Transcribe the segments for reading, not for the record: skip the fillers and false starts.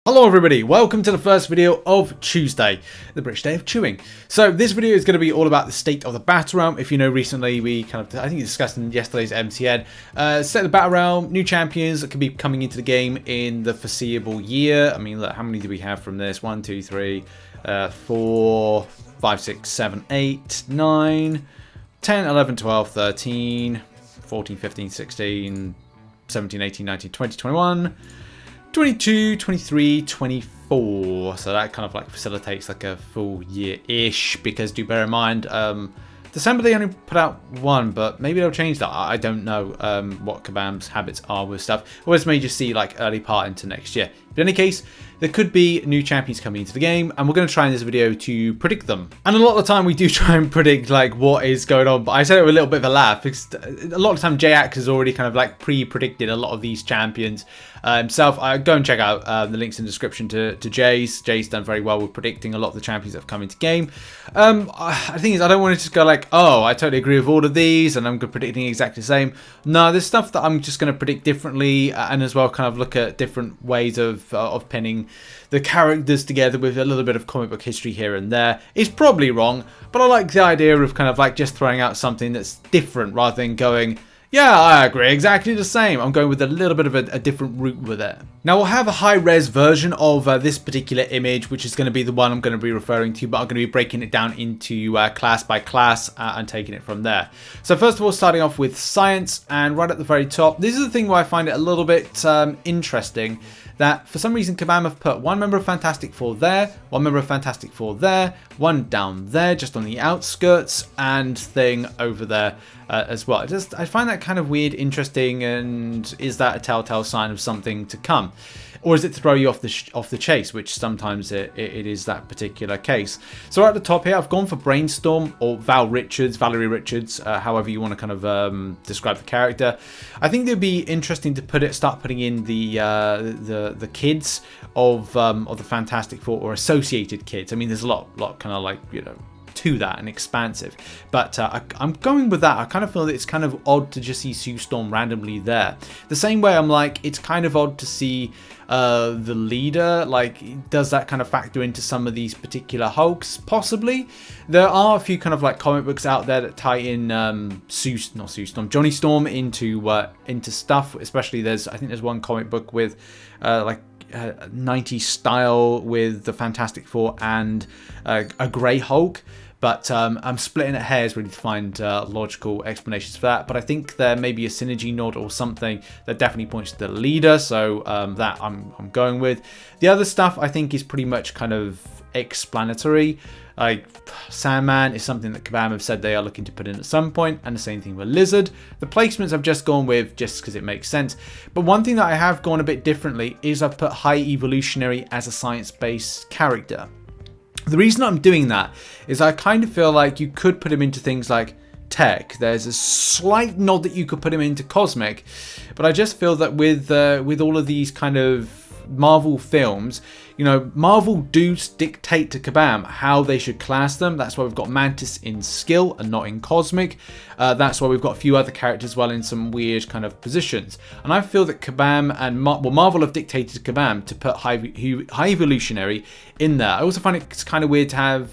Hello everybody, welcome to the first video of Tuesday, the British Day of Chewing. So this video is going to be all about the state of the Battle Realm. If you know, recently we I think we discussed in yesterday's MCN, state of the Battle Realm, new champions that could be coming into the game in the foreseeable year. I mean, look, how many do we have from this? 1, 2, 3, 4, 5, 6, 7, 8, 9, 10, 11, 12, 13, 14, 15, 16, 17, 18, 19, 20, 21... 22, 23, 24. So that kind of like facilitates like a full year-ish, because do bear in mind, December they only put out one, but maybe they'll change that. I don't know what Kabam's habits are with stuff. Or this may just see like early part into next year. But in any case, there could be new champions coming into the game, and we're going to try in this video to predict them. And a lot of the time we do try and predict like what is going on, but I said it with a little bit of a laugh because a lot of the time J-Ax has already kind of like pre-predicted a lot of these champions himself. Go and check out the links in the description to Jay's. Jay's done very well with predicting a lot of the champions that have come into game. The thing is, I don't want to just go like, oh, I totally agree with all of these and I'm predicting exactly the same. No, there's stuff that I'm just going to predict differently, and as well kind of look at different ways of pinning the characters together with a little bit of comic book history here and there. It's probably wrong, but I like the idea of kind of like just throwing out something that's different rather than going, yeah, I agree, exactly the same. I'm going with a little bit of a different route with it. Now, we'll have a high-res version of this particular image, which is going to be the one I'm going to be referring to, but I'm going to be breaking it down into class by class and taking it from there. So first of all, starting off with science, and right at the very top, this is the thing where I find it a little bit interesting, that for some reason Kabam have put one member of Fantastic Four there, one member of Fantastic Four there, one down there just on the outskirts, and thing over there as well. I find that kind of weird, interesting, and is that a telltale sign of something to come? Or is it to throw you off the chase, which sometimes it is that particular case. So right at the top here, I've gone for Brainstorm or Valerie Richards, however you want to kind of describe the character. I think it'd be interesting to start putting in the kids of the Fantastic Four, or associated kids. I mean, there's a lot kind of like, you know, to that and expansive, but I'm going with that. I kind of feel that it's kind of odd to just see Sue Storm randomly there. The same way I'm like, it's kind of odd to see the leader. Like, does that kind of factor into some of these particular Hulks? Possibly. There are a few kind of like comic books out there that tie in Johnny Storm into stuff. Especially I think there's one comic book with like 90s style with the Fantastic Four and a Grey Hulk. But I'm splitting at hairs really to find logical explanations for that. But I think there may be a synergy nod or something that definitely points to the leader. So that I'm going with. The other stuff I think is pretty much kind of explanatory. Like Sandman is something that Kabam have said they are looking to put in at some point, and the same thing with Lizard. The placements I've just gone with just because it makes sense. But one thing that I have gone a bit differently is I've put High Evolutionary as a science-based character. The reason I'm doing that is I kind of feel like you could put him into things like tech. There's a slight nod that you could put him into cosmic, but I just feel that with all of these kind of Marvel films, you know, Marvel do dictate to Kabam how they should class them. That's why we've got Mantis in skill and not in cosmic. That's why we've got a few other characters as well in some weird kind of positions. And I feel that Kabam and Marvel have dictated to Kabam to put high evolutionary in there. I also find it's kind of weird to have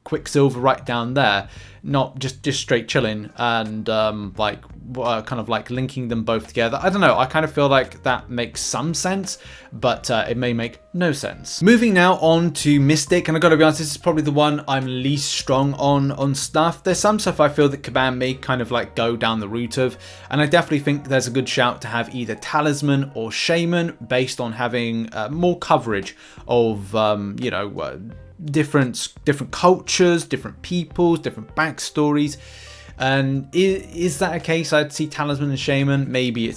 Quicksilver right down there, not just straight chilling, and kind of like linking them both together. I don't know, I kind of feel like that makes some sense, but it may make no sense. Moving now on to Mystic, and I've got to be honest, this is probably the one I'm least strong on stuff. There's some stuff I feel that Kabam may kind of like go down the route of, and I definitely think there's a good shout to have either Talisman or Shaman, based on having more coverage of you know, different cultures, different peoples, different backstories. And is that a case? I'd see Talisman and Shaman. Maybe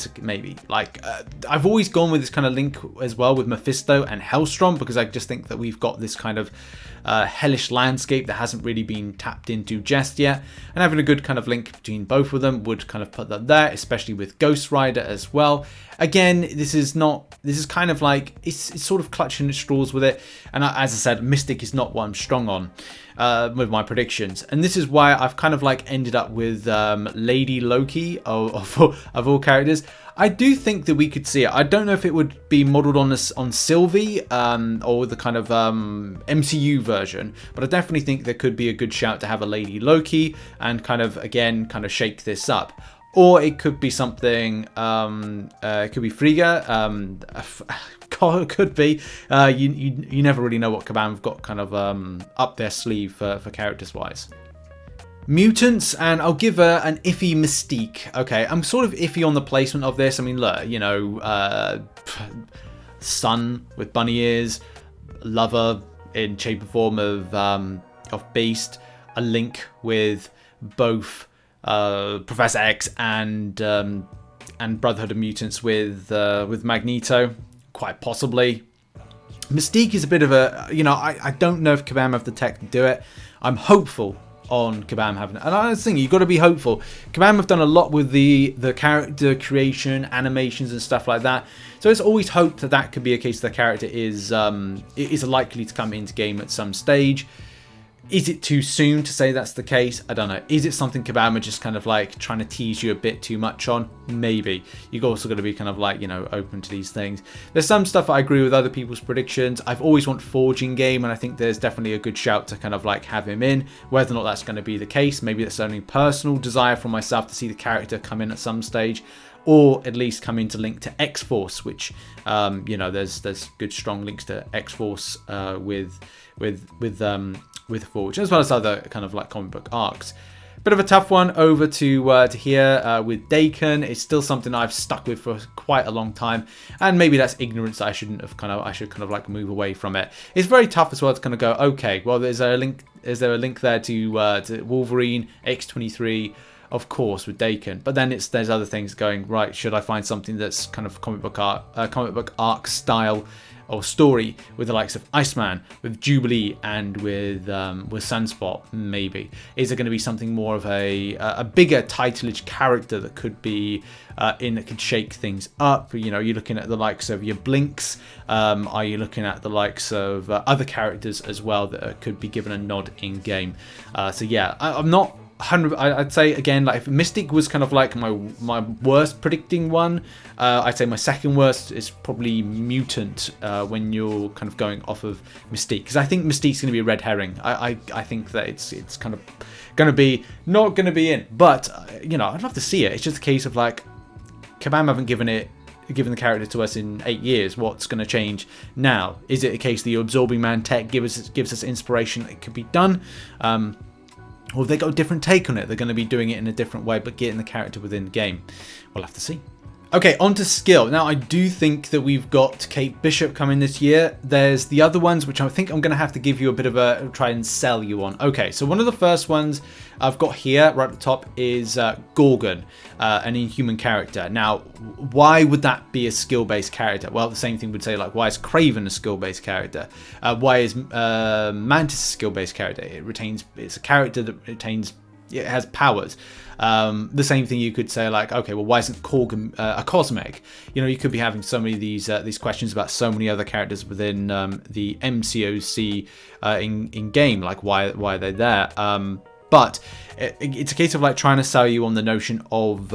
like I've always gone with this kind of link as well with Mephisto and Hellstrom, because I just think that we've got this kind of hellish landscape that hasn't really been tapped into just yet, and having a good kind of link between both of them would kind of put that there, especially with Ghost Rider as well. Again, this is kind of like, it's sort of clutching at straws with it, and as I said, Mystic is not what I'm strong on with my predictions, and this is why I've kind of like ended up with Lady Loki of all characters. I do think that we could see it. I don't know if it would be modeled on this on Sylvie or the kind of MCU version, but I definitely think there could be a good shout to have a Lady Loki and kind of again kind of shake this up. Or it could be something. It could be Frigga. Could be. You never really know what Kabam have got kind of up their sleeve for characters wise. Mutants, and I'll give her an iffy Mystique. Okay, I'm sort of iffy on the placement of this. I mean, look, you know, Sun with bunny ears, Lover in shape and form of Beast, a link with both Professor X and Brotherhood of Mutants with Magneto, quite possibly. Mystique is a bit of a, you know, I don't know if Kabam have the tech to do it. I'm hopeful on Kabam having it. And I think you've got to be hopeful. Kabam have done a lot with the character creation, animations and stuff like that. So it's always hoped that that could be a case the character is likely to come into game at some stage. Is it too soon to say that's the case? I don't know. Is it something Kabam are just kind of like trying to tease you a bit too much on? Maybe. You've also got to be kind of like, you know, open to these things. There's some stuff I agree with other people's predictions. I've always wanted Forge in game, and I think there's definitely a good shout to kind of like have him in. Whether or not that's going to be the case, maybe that's only personal desire from myself to see the character come in at some stage, or at least come into link to X-Force, which, you know, there's good strong links to X-Force with Forge, as well as other kind of like comic book arcs. Bit of a tough one over to here with Dakin. It's still something I've stuck with for quite a long time, and maybe that's ignorance. I should kind of like move away from it. It's very tough as well to kind of go, okay, well, there's a link. Is there a link there to Wolverine, X-23? Of course, with Dakin, but then there's other things going right. Should I find something that's kind of comic book arc style or story with the likes of Iceman, with Jubilee, and with Sunspot? Maybe. Is there going to be something more of a bigger titleage character that could be that could shake things up? You know, you're looking at the likes of your Blinks. Are you looking at the likes of other characters as well that could be given a nod in game? So yeah, I'm not 100. I'd say again, like if Mystique was kind of like my worst predicting one, I'd say my second worst is probably Mutant when you're kind of going off of Mystique, because I think Mystique's going to be a red herring. I think that it's kind of going to be not going to be in, but you know, I'd love to see it. It's just a case of like Kabam haven't given the character to us in 8 years. What's going to change now? Is it a case the Absorbing Man tech gives us inspiration that it could be done? Or have they got a different take on it? They're going to be doing it in a different way, but getting the character within the game. We'll have to see. Okay, on to skill. Now, I do think that we've got Kate Bishop coming this year. There's the other ones, which I think I'm going to have to give you a bit of a try and sell you on. Okay, so one of the first ones I've got here, right at the top, is Gorgon, an Inhuman character. Now, why would that be a skill-based character? Well, the same thing would say, like, why is Kraven a skill-based character? Why is Mantis a skill-based character? It's a character that it has powers. The same thing you could say, like, okay, well, why isn't Korg a cosmic? You know, you could be having so many of these questions about so many other characters within the MCOC in game, like why are they there? But it's a case of like trying to sell you on the notion of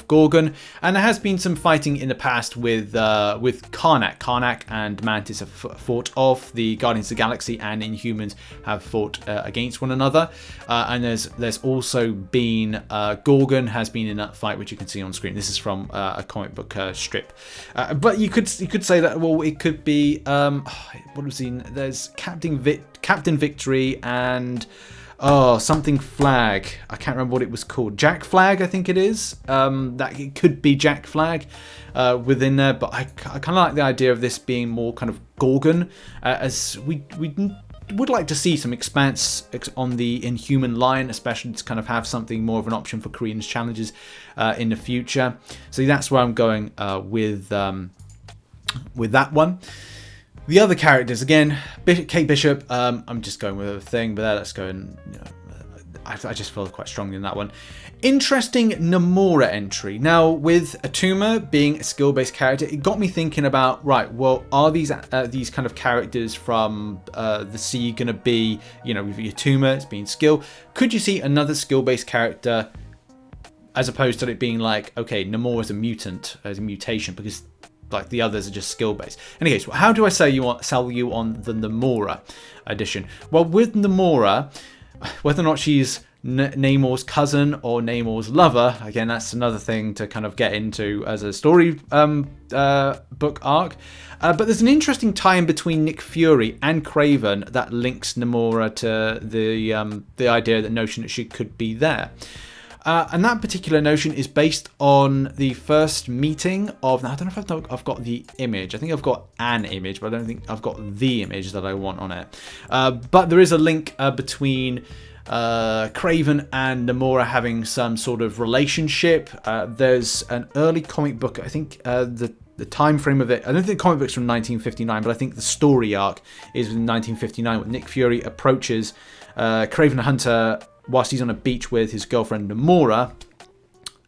Gorgon, and there has been some fighting in the past with Karnak. Karnak and Mantis have fought off. The Guardians of the Galaxy and Inhumans have fought against one another, and there's also been Gorgon has been in that fight, which you can see on screen. This is from a comic book strip, but you could say that, well, it could be what was seen. There's Captain Victory and something Flag. I can't remember what it was called. Jack Flag, I think it is. That it could be Jack Flag within there, but I kind of like the idea of this being more kind of Gorgon, as we would like to see some expanse on the Inhuman line, especially to kind of have something more of an option for Korean's challenges in the future. So that's where I'm going with that one. The other characters, again, Kate Bishop, I'm just going with a thing, but let's go and, you know, I just feel quite strongly in that one. Interesting Namora entry. Now, with Atuma being a skill-based character, it got me thinking about, right, well, are these kind of characters from the sea going to be, you know, with Atuma, it's being skill. Could you see another skill-based character as opposed to it being like, okay, Namora is a mutant, as a mutation, because like the others are just skill based. Anyways, how do I sell you on the Namora edition? Well, with Namora, whether or not she's Namor's cousin or Namor's lover, again, that's another thing to kind of get into as a story book arc. But there's an interesting tie-in between Nick Fury and Kraven that links Namora to the idea, the notion that she could be there. And that particular notion is based on the first meeting of... Now, I don't know if I've got the image. I think I've got an image, but I don't think I've got the image that I want on it. But there is a link between Kraven and Namora having some sort of relationship. There's an early comic book, I think the time frame of it, I don't think the comic book's from 1959, but I think the story arc is in 1959 when Nick Fury approaches Kraven the Hunter whilst he's on a beach with his girlfriend Namora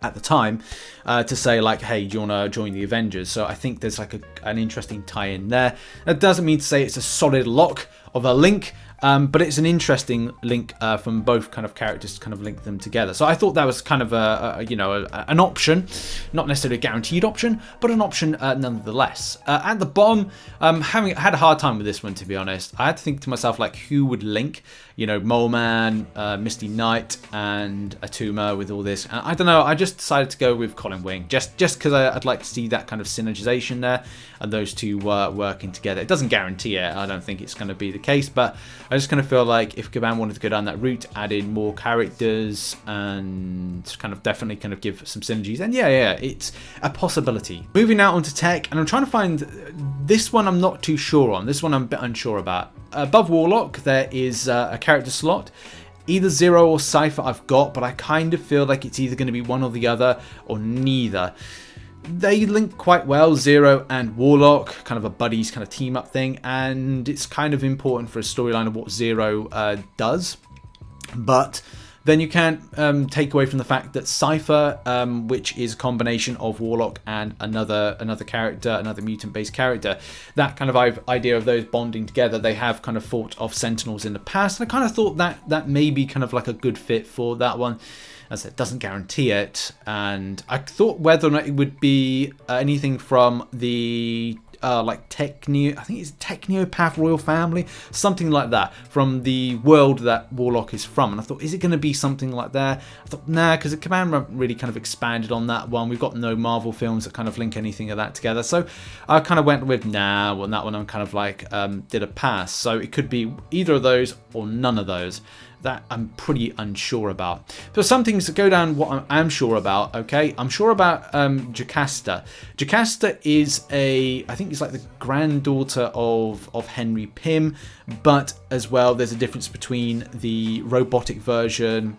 at the time, to say like, hey, do you want to join the Avengers? So I think there's like an interesting tie-in there. That doesn't mean to say it's a solid lock of a link, but it's an interesting link from both kind of characters to kind of link them together. So I thought that was kind of an option, not necessarily a guaranteed option, but an option nonetheless. At the bottom, having had a hard time with this one, to be honest. I had to think to myself like, who would link, Mole Man, Misty Knight, and Atuma with all this. And I don't know. I just decided to go with Colin Wing, just because I'd like to see that kind of synergization there and those two working together. It doesn't guarantee it. I don't think it's going to be the case, but I just kind of feel like if Kaban wanted to go down that route, add in more characters and kind of definitely kind of give some synergies, and yeah, it's a possibility. Moving out onto tech, and I'm trying to find this one. I'm not too sure on this one. I'm a bit unsure about. Above Warlock, there is a character slot. Either Zero or Cypher I've got, but I kind of feel like it's either going to be one or the other, or neither. They link quite well, Zero and Warlock, kind of a buddies kind of team up thing, and it's kind of important for a storyline of what Zero does. But then you can't take away from the fact that Cypher, which is a combination of Warlock and another character, another mutant-based character, that kind of idea of those bonding together, they have kind of fought off Sentinels in the past, and I kind of thought that may be kind of like a good fit for that one. As it doesn't guarantee it, and I thought whether or not it would be anything from the like Techneo, I think it's Technopath Royal Family, something like that, from the world that Warlock is from. And I thought, is it going to be something like that? I thought, nah, because the Command really kind of expanded on that one. We've got no Marvel films that kind of link anything of that together. So I kind of went with nah, well, that one I'm kind of like did a pass. So it could be either of those or none of those. That I'm pretty unsure about. But some things that go down what I am sure about, okay? I'm sure about Jocasta. Jocasta is I think it's like the granddaughter of Henry Pym, but as well there's a difference between the robotic version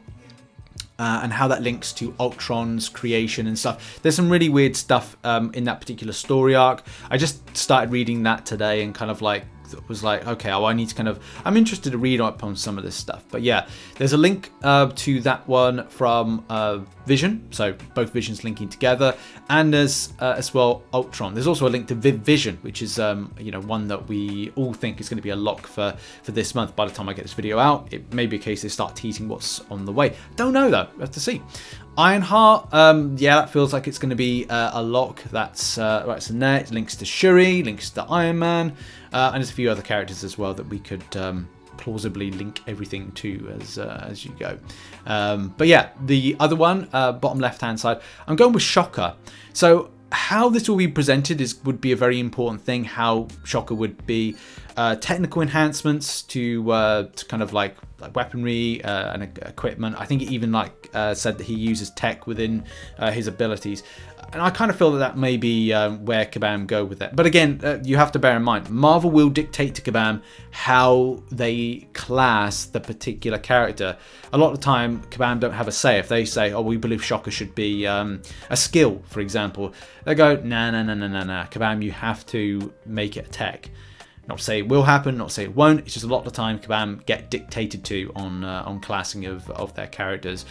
and how that links to Ultron's creation and stuff. There's some really weird stuff in that particular story arc. I just started reading that today and kind of like was like, okay, I need to kind of, I'm interested to read up on some of this stuff. But yeah, there's a link to that one from Vision, so both Visions linking together, and there's as well Ultron. There's also a link to Vision, which is one that we all think is going to be a lock for this month. By the time I get this video out, it may be a case they start teasing what's on the way. Don't know though, we have to see. Ironheart, yeah, that feels like it's going to be a lock. That's right in there. It links to Shuri, links to Iron Man, and there's a few other characters as well that we could plausibly link everything to as you go. But yeah, the other one, bottom left-hand side, I'm going with Shocker. So how this will be presented would be a very important thing. How Shocker would be technical enhancements to kind of like weaponry and equipment. I think it even said that he uses tech within his abilities, and I kind of feel that may be where Kabam go with it. But again, you have to bear in mind, Marvel will dictate to Kabam how they class the particular character. A lot of the time, Kabam don't have a say. If they say, oh, we believe Shocker should be a skill, for example, they go, nah, Kabam, you have to make it a tech. Not to say it will happen, not to say it won't. It's just a lot of the time Kabam get dictated to on classing of their characters.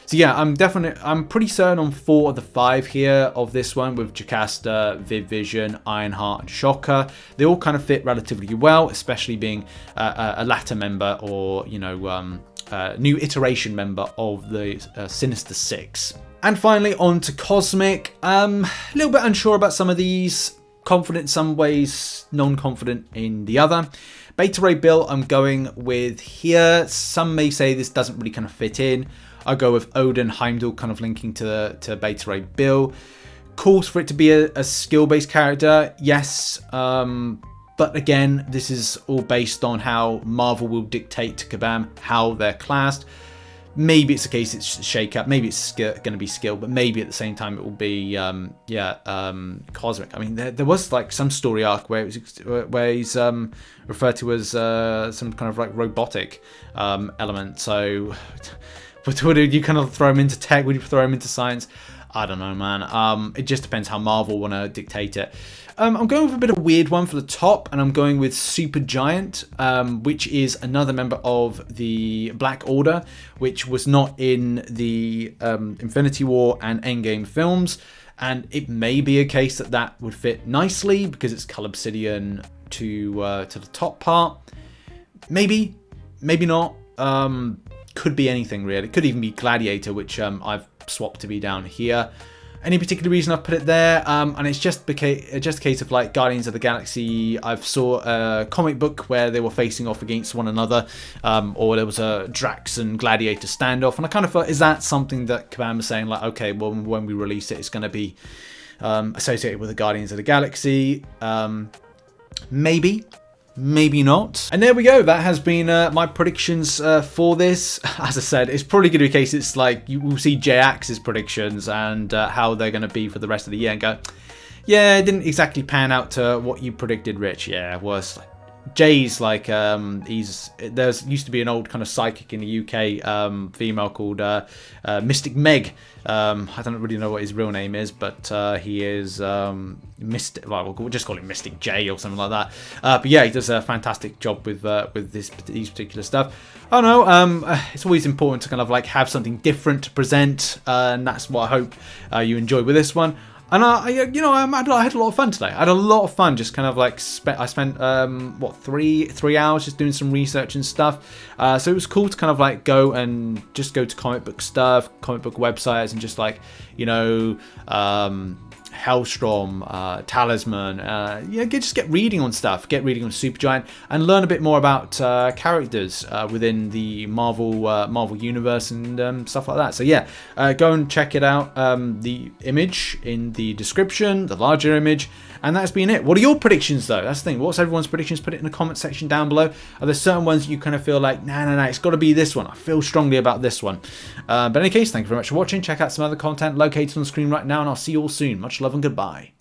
So yeah, I'm pretty certain on 4 of the 5 here of this one with Jocasta, Viv Vision, Ironheart, and Shocker. They all kind of fit relatively well, especially being a latter member, or new iteration member of the Sinister Six. And finally, on to Cosmic. A little bit unsure about some of these. Confident in some ways, non-confident in the other. Beta Ray Bill I'm going with here. Some may say this doesn't really kind of fit in. I'll go with Odin Heimdall kind of linking to Beta Ray Bill. Cool for it to be a skill-based character, yes. But again, this is all based on how Marvel will dictate to Kabam how they're classed. Maybe it's a case it's shake up. Maybe it's going to be skill, but maybe at the same time it will be Cosmic. I mean, there was like some story arc where he's referred to as some kind of like robotic element. So, but would you kind of throw him into tech? Would you throw him into science? I don't know, man. It just depends how Marvel want to dictate it. I'm going with a bit of a weird one for the top, and I'm going with Supergiant, which is another member of the Black Order, which was not in the Infinity War and Endgame films. And it may be a case that would fit nicely because it's Cull Obsidian to the top part. Maybe, maybe not. Could be anything really. It could even be Gladiator, which I've swapped to be down here. Any particular reason I've put it there? And it's just a case of like Guardians of the Galaxy. I've saw a comic book where they were facing off against one another, or there was a Drax and Gladiator standoff, and I kind of thought, is that something that Kabam was saying, like, okay, well, when we release it, it's going to be associated with the Guardians of the Galaxy? Maybe. Maybe not. And there we go. That has been my predictions for this. As I said, it's probably going to be a case it's like you will see J-Ax's predictions and how they're going to be for the rest of the year and go, yeah, it didn't exactly pan out to what you predicted, Rich. Yeah, it was. Jay's like, there's used to be an old kind of psychic in the UK, female called Mystic Meg. I don't really know what his real name is, but he is Mystic. Well, we'll just call him Mystic J or something like that. But yeah, he does a fantastic job with these particular stuff. I don't know. It's always important to kind of like have something different to present, and that's what I hope you enjoy with this one. And I had a lot of fun today. I had a lot of fun, just kind of like I spent three hours just doing some research and stuff. So it was cool to kind of like go to comic book stuff, comic book websites, and just like Hellstrom, Talisman, just get reading on stuff, get reading on Supergiant, and learn a bit more about characters within the Marvel universe and stuff like that. So yeah, go and check it out. The image in the description, the larger image, and that's been it. What are your predictions though? That's the thing. What's everyone's predictions? Put it in the comment section down below. Are there certain ones you kind of feel like, nah, it's got to be this one. I feel strongly about this one. But in any case, thank you very much for watching. Check out some other content located on the screen right now, and I'll see you all soon. Much love and goodbye.